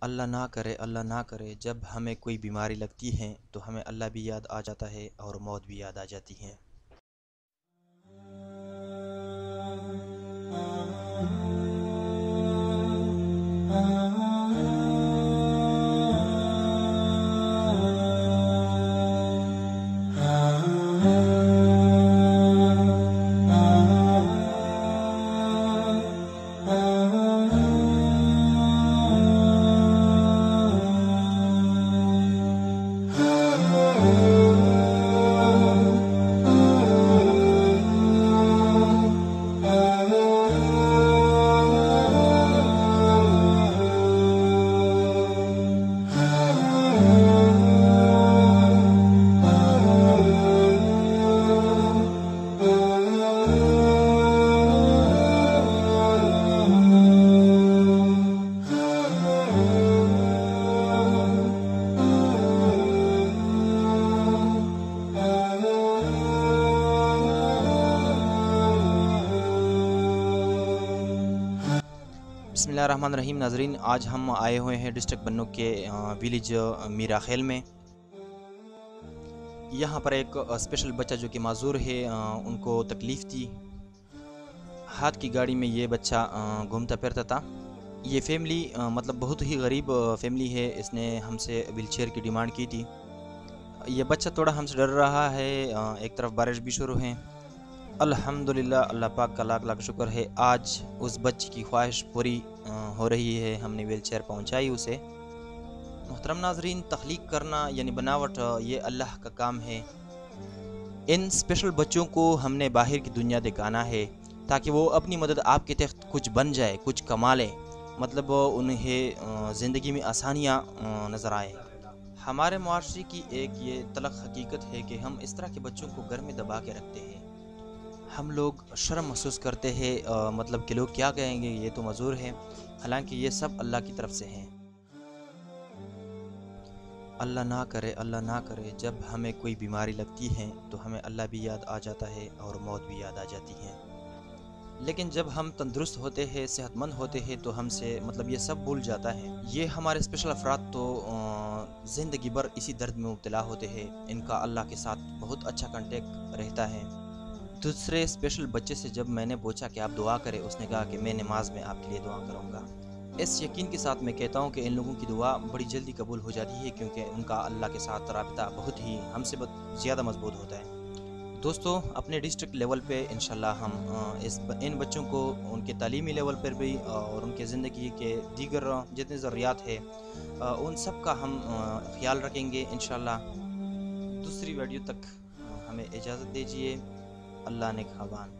اللہ نہ کرے جب ہمیں کوئی بیماری لگتی ہے تو ہمیں اللہ بھی یاد آ جاتا ہے اور موت بھی یاد آ جاتی ہے۔ بسم اللہ الرحمن الرحیم۔ ناظرین، آج ہم آئے ہوئے ہیں ڈسٹرکٹ بنو کے ویلیج میرا خیل میں۔ یہاں پر ایک اسپیشل بچہ جو کہ معذور ہے، ان کو تکلیف تھی۔ ہاتھ کی گاڑی میں یہ بچہ گھومتا پھرتا تھا۔ یہ فیملی مطلب بہت ہی غریب فیملی ہے، اس نے ہم سے ویل چیئر کی ڈیمانڈ کی تھی۔ یہ بچہ تھوڑا ہم سے ڈر رہا ہے، ایک طرف بارش بھی شروع ہے۔ الحمدللہ، اللہ پاک کا لاکھ لاکھ شکر ہے، آج اس بچے کی خواہش پوری ہو رہی ہے، ہم نے ویل چیئر پہنچائی اسے۔ محترم ناظرین، تخلیق کرنا یعنی بناوٹ یہ اللہ کا کام ہے۔ ان اسپیشل بچوں کو ہم نے باہر کی دنیا دکھانا ہے تاکہ وہ اپنی مدد آپ کے تحت کچھ بن جائے، کچھ کما لیں، مطلب انہیں زندگی میں آسانیاں نظر آئیں۔ ہمارے معاشرے کی ایک یہ تلخ حقیقت ہے کہ ہم اس طرح کے بچوں کو گھر میں دبا کے رکھتے ہیں۔ ہم لوگ شرم محسوس کرتے ہیں، مطلب کہ لوگ کیا کہیں گے، یہ تو معذور ہے، حالانکہ یہ سب اللہ کی طرف سے ہیں۔ اللہ نہ کرے جب ہمیں کوئی بیماری لگتی ہے تو ہمیں اللہ بھی یاد آ جاتا ہے اور موت بھی یاد آ جاتی ہے۔ لیکن جب ہم تندرست ہوتے ہیں، صحت مند ہوتے ہیں، تو ہم سے مطلب یہ سب بھول جاتا ہے۔ یہ ہمارے اسپیشل افراد تو زندگی بھر اسی درد میں مبتلا ہوتے ہیں، ان کا اللہ کے ساتھ بہت اچھا کانٹیکٹ رہتا ہے۔ دوسرے اسپیشل بچے سے جب میں نے پوچھا کہ آپ دعا کریں، اس نے کہا کہ میں نماز میں آپ کے لیے دعا کروں گا۔ اس یقین کے ساتھ میں کہتا ہوں کہ ان لوگوں کی دعا بڑی جلدی قبول ہو جاتی ہے، کیونکہ ان کا اللہ کے ساتھ رابطہ بہت ہی ہم سے زیادہ مضبوط ہوتا ہے۔ دوستو، اپنے ڈسٹرکٹ لیول پہ انشاءاللہ ہم ان بچوں کو ان کے تعلیمی لیول پر بھی اور ان کے زندگی کے دیگر جتنے ضروریات ہیں ان سب کا ہم خیال رکھیں گے انشاءاللہ۔ دوسری ویڈیو تک ہمیں اجازت دیجیے۔ اللہ نے خابان۔